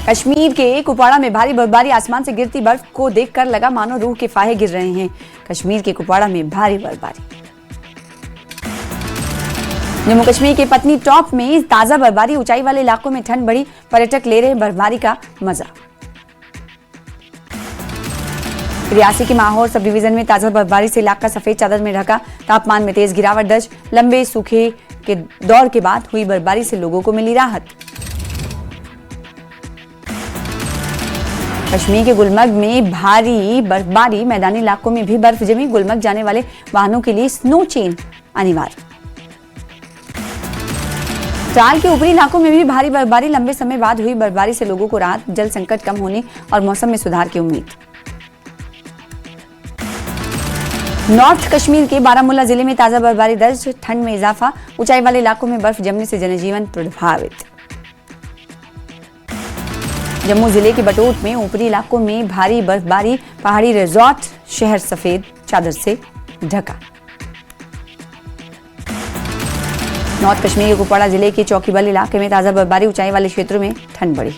कश्मीर के कुपवाड़ा में भारी बर्फबारी, आसमान से गिरती बर्फ को देखकर लगा मानो रूह के फाहे गिर रहे हैं। कश्मीर के कुपवाड़ा में भारी बर्फबारी। जम्मू कश्मीर के पत्नी टॉप में ताजा बर्फबारी, ऊंचाई वाले इलाकों में ठंड बढ़ी, पर्यटक ले रहे बर्फबारी का मजा। रियासी के माहौर सब डिवीजन में ताजा बर्फबारी से इलाका सफेद चादर में ढका, तापमान में तेज गिरावट दर्ज। लंबे सूखे के दौर के बाद हुई बर्फबारी से लोगों को मिली राहत। कश्मीर के गुलमर्ग में भारी बर्फबारी, मैदानी इलाकों में भी बर्फ जमी, गुलमर्ग जाने वाले वाहनों के लिए स्नो चेन अनिवार्य। त्राल के ऊपरी इलाकों में भी भारी बर्फबारी, लंबे समय बाद हुई बर्फबारी से लोगों को राहत, जल संकट कम होने और मौसम में सुधार की उम्मीद। नॉर्थ कश्मीर के बारामूला जिले में ताजा बर्फबारी दर्ज, ठंड में इजाफा, ऊंचाई वाले इलाकों में बर्फ जमने से जनजीवन प्रभावित। जम्मू जिले के बटोट में ऊपरी इलाकों में भारी बर्फबारी, पहाड़ी रिजॉर्ट शहर सफेद चादर से ढका। नॉर्थ कश्मीर के कुपवाड़ा जिले के चौकीबल इलाके में ताजा बर्फबारी, ऊंचाई वाले क्षेत्रों में ठंड बढ़ी।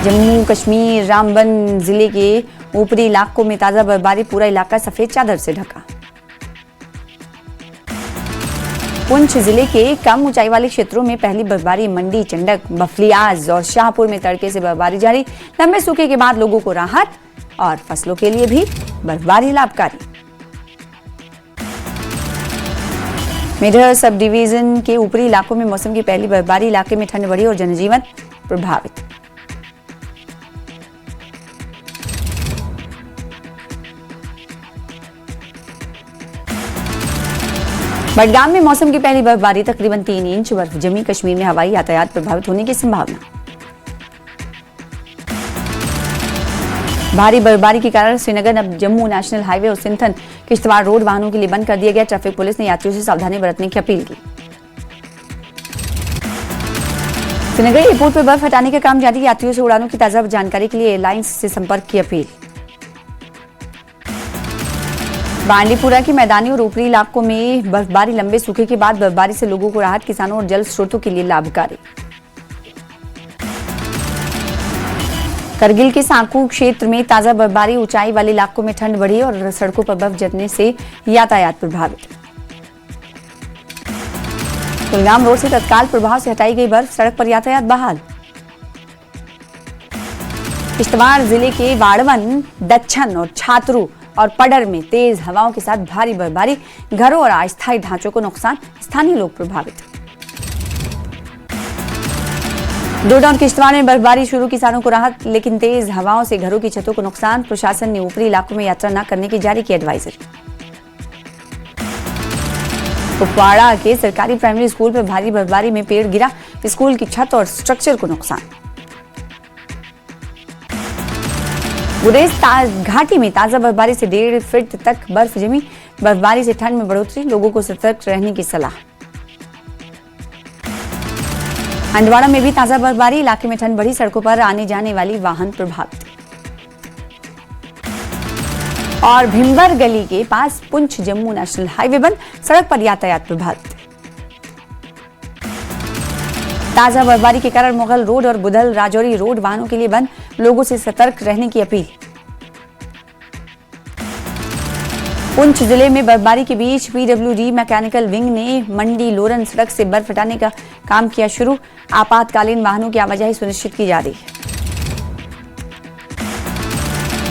जम्मू कश्मीर रामबन जिले के ऊपरी इलाकों में ताजा बर्फबारी, पूरा इलाका सफेद चादर से ढका। पुंछ जिले के कम ऊंचाई वाले क्षेत्रों में पहली बर्फबारी, मंडी, चंडक, बफलियाज और शाहपुर में तड़के से बर्फबारी जारी। लंबे सूखे के बाद लोगों को राहत और फसलों के लिए भी बर्फबारी लाभकारी। मेढर सब डिवीजन के ऊपरी इलाकों में मौसम की पहली बर्फबारी, इलाके में ठंड बढ़ी और जनजीवन प्रभावित। बडगाम में मौसम की पहली बर्फबारी, तकरीबन 3 इंच बर्फ जमी, कश्मीर में हवाई यातायात प्रभावित होने की संभावना। भारी बर्फबारी के कारण श्रीनगर अब जम्मू नेशनल हाईवे और सिंथन किश्तवाड़ रोड वाहनों के लिए बंद कर दिया गया। ट्रैफिक पुलिस ने यात्रियों से सावधानी बरतने की अपील की। श्रीनगर एयरपोर्ट पर बर्फ हटाने का काम जारी, यात्रियों से उड़ानों की ताजा जानकारी के लिए एयरलाइंस से संपर्क की अपील। बांडीपुरा के मैदानी और ऊपरी इलाकों में बर्फबारी, लंबे सूखे के बाद बर्फबारी से लोगों को राहत, किसानों और जल स्रोतों के लिए लाभकारी। करगिल के सांकू क्षेत्र में ताजा बर्फबारी, ऊंचाई वाले इलाकों में ठंड बढ़ी और सड़कों पर बर्फ जमने से यातायात प्रभावित। कुलगाम रोड से तत्काल प्रभाव से हटाई गई बर्फ, सड़क पर यातायात बहाल। किश्तवाड़ जिले के वाड़वन, दच्छन और छात्रू और पडर में तेज हवाओं के साथ भारी बर्फबारी, घरों और अस्थायी ढांचों को नुकसान, स्थानीय लोग प्रभावित। डोडा और किश्तवाड़ में बर्फबारी शुरू, किसानों को राहत, लेकिन तेज हवाओं से घरों की छतों को नुकसान। प्रशासन ने ऊपरी इलाकों में यात्रा न करने की जारी की एडवाइजरी। कुपवाड़ा के सरकारी प्राइमरी स्कूल पर भारी बर्फबारी में पेड़ गिरा, स्कूल की छत और स्ट्रक्चर को नुकसान। गुरेज घाटी में ताजा बर्फबारी से 1.5 फीट तक बर्फ जमी, बर्फबारी से ठंड में बढ़ोतरी, लोगों को सतर्क रहने की सलाह। हंदवाड़ा में भी ताजा बर्फबारी, इलाके में ठंड बढ़ी, सड़कों पर आने जाने वाली वाहन प्रभावित। और भिम्बर गली के पास पुंछ जम्मू नेशनल हाईवे बंद, सड़क पर यातायात प्रभावित। ताजा बर्फबारी के कारण मुगल रोड और बुधल राजौरी रोड वाहनों के लिए बंद, लोगों से सतर्क रहने की अपील। पुंछ जिले में बर्फबारी के बीच पीडब्ल्यूडी मैकेनिकल विंग ने मंडी लोरन सड़क से बर्फ हटाने का काम किया शुरू, आपातकालीन वाहनों की आवाजाही सुनिश्चित की जा रही है।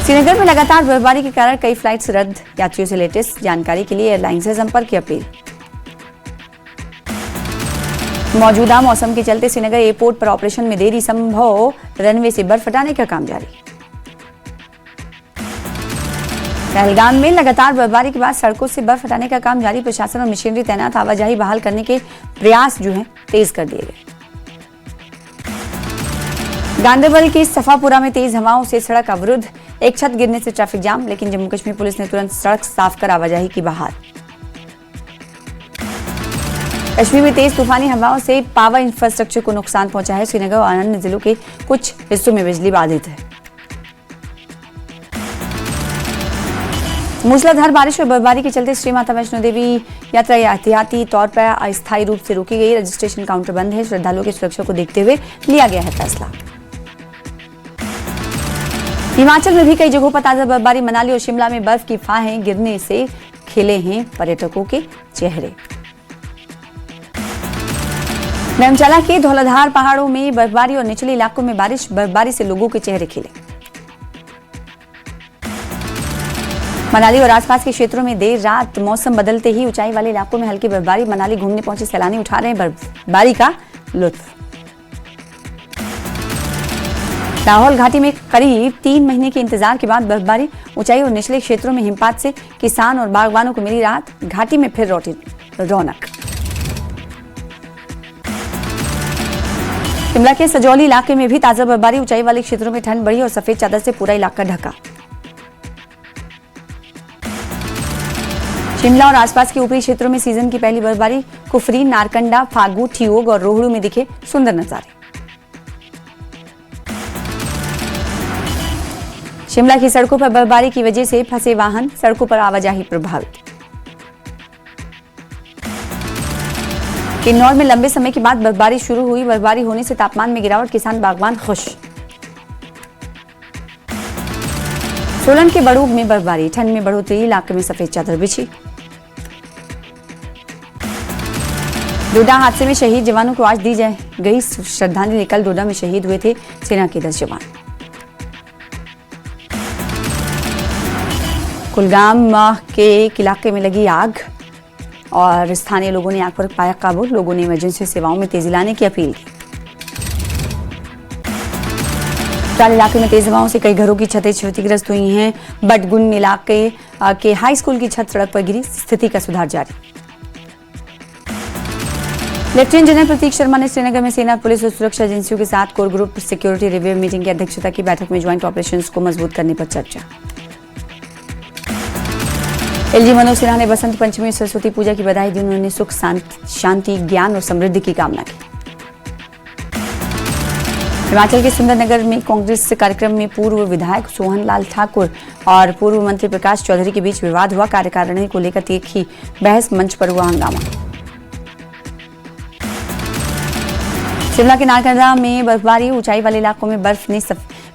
श्रीनगर में लगातार बर्फबारी के कारण कई फ्लाइट्स रद्द, यात्रियों से लेटेस्ट जानकारी के लिए एयरलाइन से संपर्क की अपील। मौजूदा मौसम के चलते श्रीनगर एयरपोर्ट पर ऑपरेशन में देरी संभव, रनवे से बर्फ हटाने का काम जारी। पहलगाम में लगातार बर्फबारी के बाद सड़कों से बर्फ हटाने का काम जारी, प्रशासन और मशीनरी तैनात, आवाजाही बहाल करने के प्रयास जो हैं तेज कर दिए गए। गांधरबल के सफापुरा में तेज हवाओं से सड़क अवरुद्ध, एक छत गिरने से ट्रैफिक जाम, लेकिन जम्मू कश्मीर पुलिस ने तुरंत सड़क साफ कर आवाजाही की बहाल। कश्मीर में तेज तूफानी हवाओं से पावर इंफ्रास्ट्रक्चर को नुकसान पहुंचा है, श्रीनगर और अन्य जिलों के कुछ हिस्सों में बिजली बाधित है। मूसलाधार बारिश और बर्फबारी के चलते श्री माता वैष्णो देवी यात्रा एहतियाती तौर पर अस्थायी रूप से रोकी गई। रजिस्ट्रेशन काउंटर बंद है। श्रद्धालुओं की सुरक्षा को देखते हुए लिया गया है फैसला। हिमाचल में भी कई जगहों पर ताजा बर्फबारी। मनाली और शिमला में बर्फ की फाहें गिरने से खिले हैं पर्यटकों के चेहरे। धर्मशाला के धौलाधार पहाड़ों में बर्फबारी और निचले इलाकों में बर्फबारी से लोगों के चेहरे खिले। मनाली और आसपास के क्षेत्रों में देर रात मौसम बदलते ही ऊंचाई वाले इलाकों में हल्की बर्फबारी। मनाली घूमने पहुंचे सैलानी उठा रहे हैं बर्फबारी का लुत्फ। लाहौल घाटी में करीब 3 महीने के इंतजार के बाद बर्फबारी। ऊंचाई और निचले क्षेत्रों में हिमपात से किसान और बागवानों को मिली राहत। घाटी में फिर लौटी रौनक। शिमला के सजौली इलाके में भी ताजा बर्फबारी। ऊंचाई वाले क्षेत्रों में ठंड बढ़ी और सफेद चादर से पूरा इलाका ढका। शिमला और आसपास के ऊपरी क्षेत्रों में सीजन की पहली बर्फबारी। कुफरी, नारकंडा, फागू, ठियोग और रोहड़ू में दिखे सुंदर नजारे। शिमला की सड़कों पर बर्फबारी की वजह से फंसे वाहन। सड़कों पर आवाजाही प्रभावित। किन्नौर में लंबे समय के बाद बर्फबारी शुरू हुई। बर्फबारी होने से तापमान में गिरावट। किसान बागवान खुश। सोलन के बड़ूग में बर्फबारी। ठंड में बढ़ोतरी। इलाके में सफेद चादर बिछी। डोडा हादसे में शहीद जवानों को आज दी गई श्रद्धांजलि। कल डोडा में शहीद हुए थे सेना के 10 जवान। कुलगाम के एक इलाके में लगी आग और स्थानीय लोगों ने आग पर पाया काबू। लोगों ने इमरजेंसी सेवाओं में तेजी लाने की अपील की। चाल इलाके में तेज हवाओं से कई घरों की छतें क्षतिग्रस्त हुई हैं। बटगुन इलाके के हाई स्कूल की छत सड़क पर गिरी। स्थिति का सुधार जारी। लेफ्टिनेंट जनरल प्रतीक शर्मा ने श्रीनगर में सेना, पुलिस और सुरक्षा एजेंसियों के साथ core group security review meeting की अध्यक्षता की। बैठक में ज्वाइंट ऑपरेशंस को मजबूत करने पर चर्चा। एलजी मनोज सिन्हा ने बसंत पंचमी सरस्वती पूजा की बधाई दी। उन्होंने सुख, शांति, ज्ञान और समृद्धि की कामना की। हिमाचल के सुंदरनगर में कांग्रेस कार्यक्रम में पूर्व विधायक सोहन लाल ठाकुर और पूर्व मंत्री प्रकाश चौधरी के बीच विवाद हुआ। कार्यकारिणी को लेकर तीखी बहस। मंच पर हुआ हंगामा। शिमला के नारकंडा में बर्फबारी। ऊंचाई वाले इलाकों में बर्फ ने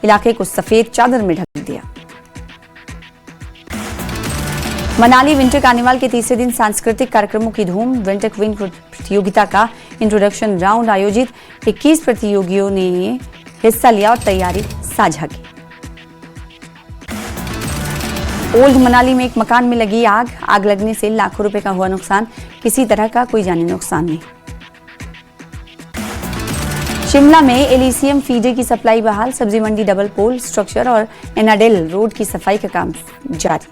इलाके को सफेद चादर में ढक दिया। मनाली विंटर कार्निवाल के तीसरे दिन सांस्कृतिक कार्यक्रमों की धूम। विंटर क्वीन प्रतियोगिता का इंट्रोडक्शन राउंड आयोजित। 21 प्रतियोगियों ने हिस्सा लिया और तैयारी साझा की। ओल्ड मनाली में एक मकान में लगी आग। आग लगने से लाखों रुपए का हुआ नुकसान। किसी तरह का कोई जानी नुकसान नहीं। शिमला में एलिसियम फीडर की सप्लाई बहाल। सब्जी मंडी, डबल पोल स्ट्रक्चर और एनाडेल रोड की सफाई का काम जारी।